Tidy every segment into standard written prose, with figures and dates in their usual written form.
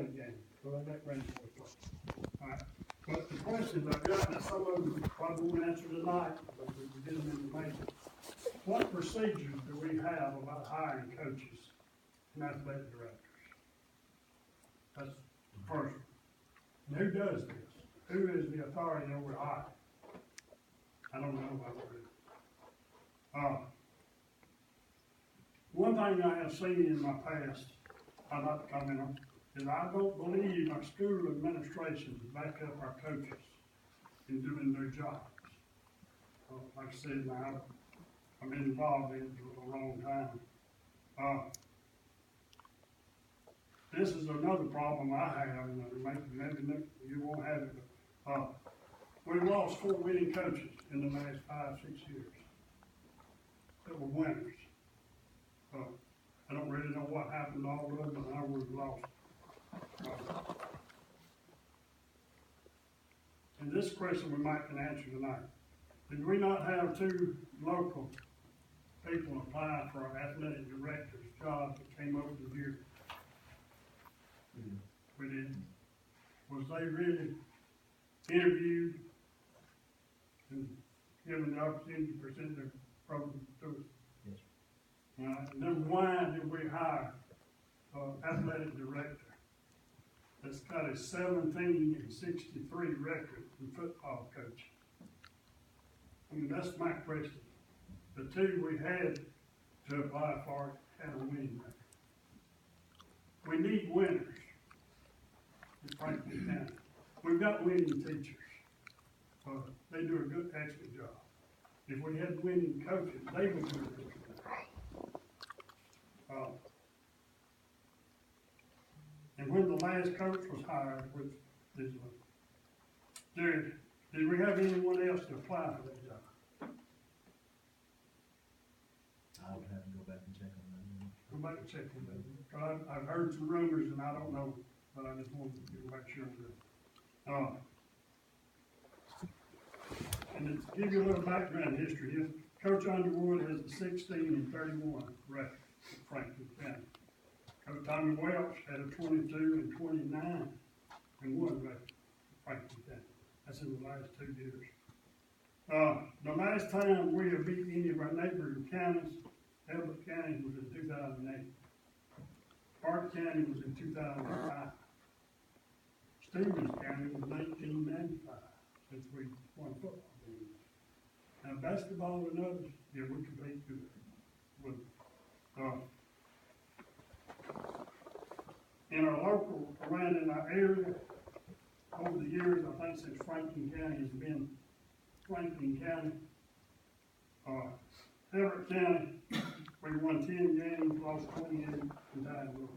play games, so let that range play. All right, but the questions I've got, and some of them probably won't answer tonight, but we can get them in the mail. What procedures do we have about hiring coaches and athletic directors? That's the first one. And who does this? Who is the authority over hiring? I don't know about that. One thing I have seen in my past, I'd like to comment on, is I don't believe our school administrations back up our coaches in doing their jobs. Like I said, now, I've been involved in it for a long time. This is another problem I have, and maybe you won't have it, but, we've lost 4 winning coaches in the last 5, 6 years that were winners. I don't really know what happened to all of them, but I know we've lost. And this question we might can answer tonight. Did we not have 2 local people apply for our athletic director's job that came over the year? We did. Was they really interviewed and given the opportunity to present their program to us? Yes. And then why did we hire an athletic director that's got a 17-63 record in football coaching? I mean, that's my question. The 2 we had to apply for had a winning record. We need winners in Franklin County. We've got winning teachers. They do a good, excellent job. If we had winning coaches, they would do a good job. And when the last coach was hired, which is, did we have anyone else to apply for that job? I would have to go back and check on that. Go back and check on that. I've heard some rumors and I don't know, but I just wanted to make sure of that. And to give you a little background history here, Coach Underwood has a 16-31 record in Franklin County. Coach Tommy Welch had a 22-29 record in Franklin County. That's in the last 2 years. The last time we have beat any of our neighboring counties, Elbert County was in 2008. Park County was in 2005. Stevens County was 1995 since we won football games. Now basketball and others, yeah, we compete good with in our local, around in our area, over the years, I think since Franklin County has been Franklin County, Everett County, we won 10 games, lost 28, and tied 1.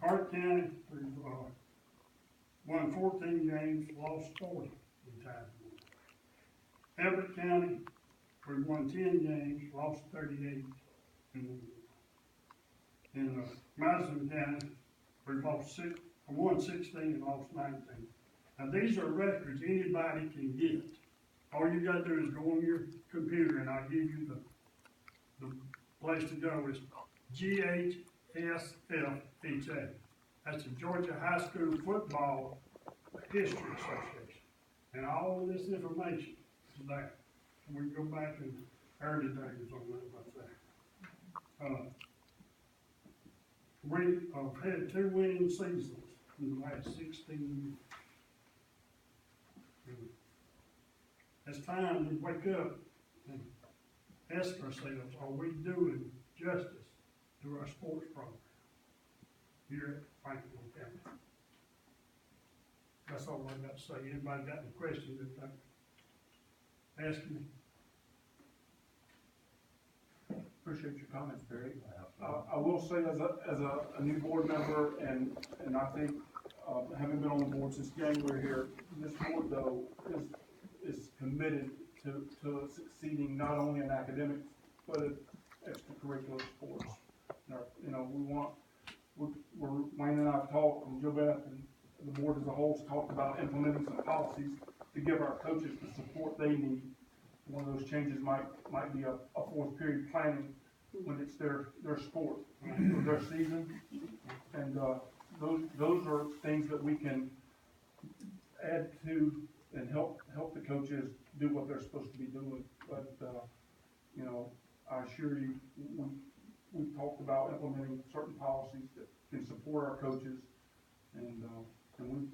Hart County, we won 14 games, lost 40, and tied 1. Everett County, we won 10 games, lost 38, and 1. In Madison County, we won 16 and lost 19. Now these are records anybody can get. All you gotta do is go on your computer and I'll give you the place to go is GHSFHA. That's the Georgia High School Football History Association. And all this information is there. We can go back in early days on that about that. We have had 2 winning seasons in the last 16 years. It's time we wake up and ask ourselves, are we doing justice to our sports program here at Franklin County? That's all I've got to say. Anybody got any questions that they ask me? Appreciate your comments, Barry. I will say as a new board member, and I think, having been on the board since January here, this board though is committed to succeeding not only in academics, but in extracurricular sports. You know, Wayne and I have talked, and Joe Beth and the board as a whole has talked about implementing some policies to give our coaches the support they need. One of those changes might be a 4th period planning when it's their sport, or their season. And those are things that we can add to and help the coaches do what they're supposed to be doing. But, you know, I assure you, we've talked about implementing certain policies that can support our coaches. And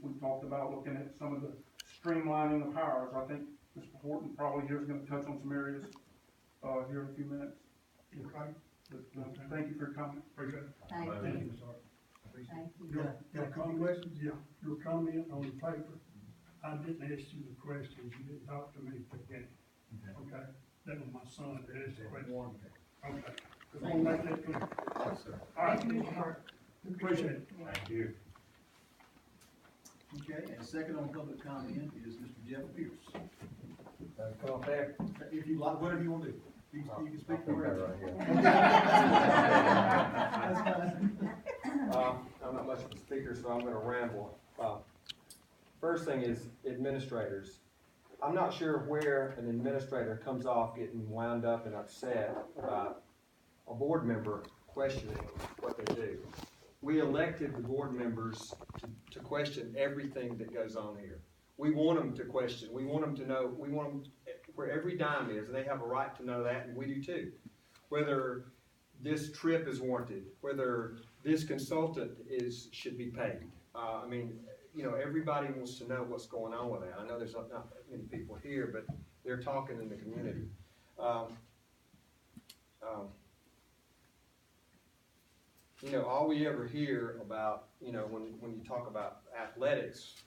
we've talked about looking at some of the streamlining of hires. I think Mr. Horton probably here is gonna touch on some areas, here in a few minutes. Okay, But, thank you for your comment. appreciate it. Thank Thank you, you, sir. thank you. Your comment, yeah, your comment on the paper, I didn't ask you the questions, you didn't talk to me again, okay? That was my son that asked the question. Okay, just wanna make that clear. All right, Thank you, Mr. Hart. appreciate it. Thank you. Okay, and second on public comment is Mr. Jeff Pierce. Come on back. If you like, whatever you want to do, you can speak for Right here. That's fine. I'm not much of a speaker, so I'm gonna ramble. First thing is administrators. I'm not sure where an administrator comes off getting wound up and upset about a board member questioning what they do. We elected the board members to question everything that goes on here. We want them to question, we want them to know, we want them where every dime is, and they have a right to know that, and we do too. Whether this trip is warranted, whether this consultant should be paid. I mean, you know, everybody wants to know what's going on with that. I know there's not many people here, but they're talking in the community. You know, all we ever hear about, you know, when you talk about athletics,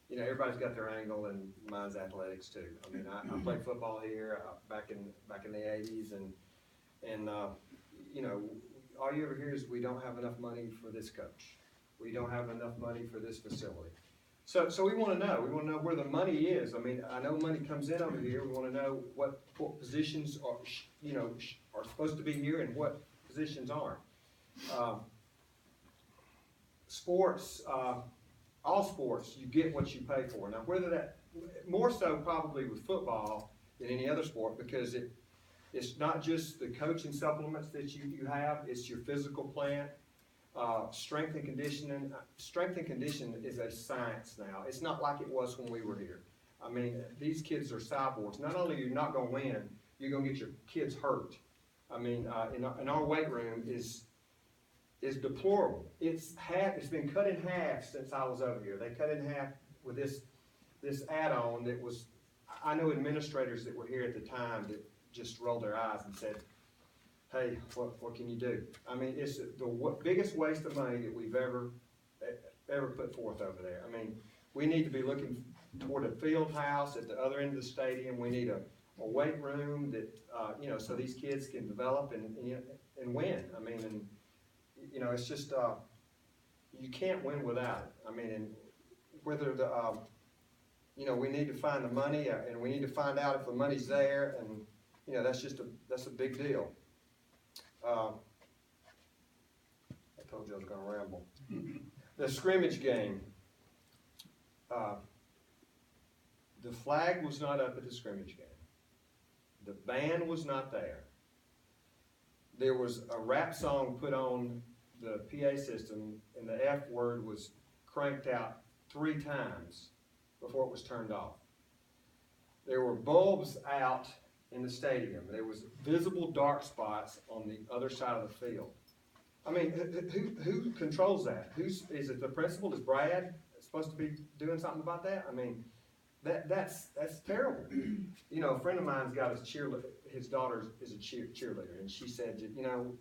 you know, everybody's got their angle, and mine's athletics too. I mean, I played football here back in the '80s, and you know, all you ever hear is we don't have enough money for this coach. We don't have enough money for this facility. So we want to know. We want to know where the money is. I mean, I know money comes in over here. We want to know what positions are, you know, are supposed to be here and what positions aren't. Sports, all sports, you get what you pay for. Now, whether that, more so probably with football than any other sport, because it's not just the coaching supplements that you have, it's your physical plan. Strength and conditioning. Strength and conditioning is a science now. It's not like it was when we were here. I mean, these kids are cyborgs. Not only are you not going to win, you're going to get your kids hurt. I mean, in our weight room is deplorable. It's been cut in half since I was over here. They cut it in half with this add-on that was. I know administrators that were here at the time that just rolled their eyes and said, hey, what can you do? I mean, it's the biggest waste of money that we've ever put forth over there. I mean, we need to be looking toward a field house at the other end of the stadium. We need a weight room that, you know, so these kids can develop and win. I mean, and, you know, it's just, you can't win without it. I mean, and whether you know, we need to find the money, and we need to find out if the money's there, and, you know, that's a big deal. I told you I was going to ramble. The scrimmage game. The flag was not up at the scrimmage game. The band was not there. There was a rap song put on the PA system, and the F word was cranked out 3 times before it was turned off. There were bulbs out in the stadium. There was visible dark spots on the other side of the field. I mean, who controls that? Is it the principal? Is Brad supposed to be doing something about that? I mean, that's terrible. You know, a friend of mine's got his daughter is a cheerleader, and she said, you know,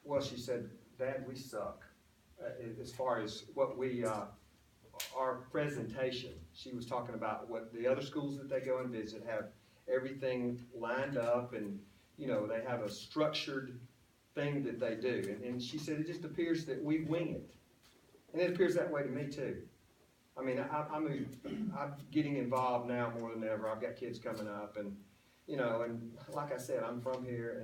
well, she said, Dad, we suck as far as what we our presentation. She was talking about what the other schools that they go and visit have everything lined up, and, you know, they have a structured thing that they do. And she said, it just appears that we wing it. And it appears that way to me too. I mean, I'm getting involved now more than ever. I've got kids coming up, and, you know, and like I said, I'm from here,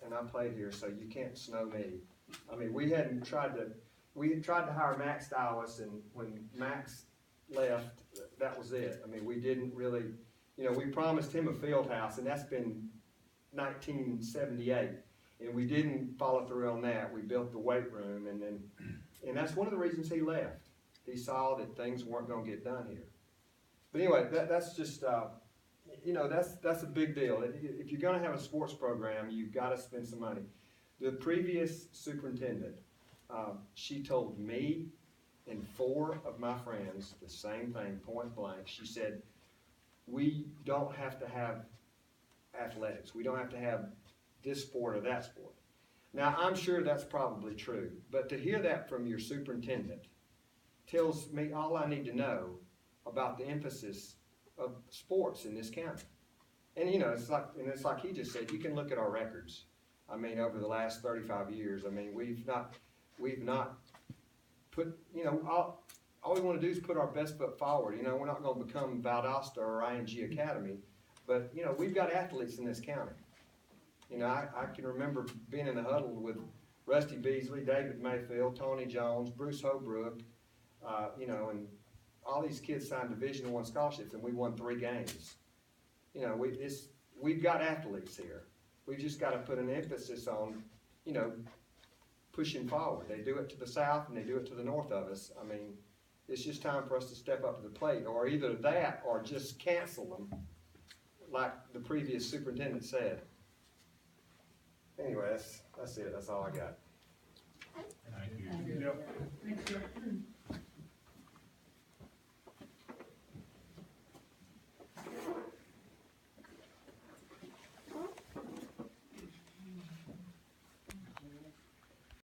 and I played here, so you can't snow me. I mean, we had tried to hire Max Stylus, and when Max left, that was it. I mean, we didn't really, you know, we promised him a field house, and that's been 1978. And we didn't follow through on that. We built the weight room and that's one of the reasons he left. He saw that things weren't gonna get done here. But anyway, that's just, you know, that's a big deal. If you're gonna have a sports program, you've gotta spend some money. The previous superintendent, she told me and 4 of my friends the same thing, point blank. She said, we don't have to have athletics. We don't have to have this sport or that sport. Now, I'm sure that's probably true, but to hear that from your superintendent tells me all I need to know about the emphasis of sports in this county. And you know, it's like he just said, you can look at our records. I mean, over the last 35 years, I mean, we've not put, you know, all we want to do is put our best foot forward. You know, we're not going to become Valdosta or ING Academy, but you know, we've got athletes in this county. You know, I can remember being in the huddle with Rusty Beasley, David Mayfield, Tony Jones, Bruce Holbrook, you know, and all these kids signed Division I scholarships, and we won 3 games. You know, we've got athletes here. We've just got to put an emphasis on, you know, pushing forward. They do it to the south and they do it to the north of us. I mean, it's just time for us to step up to the plate, or either that or just cancel them, like the previous superintendent said. Anyway, that's it. That's all I got. Yep.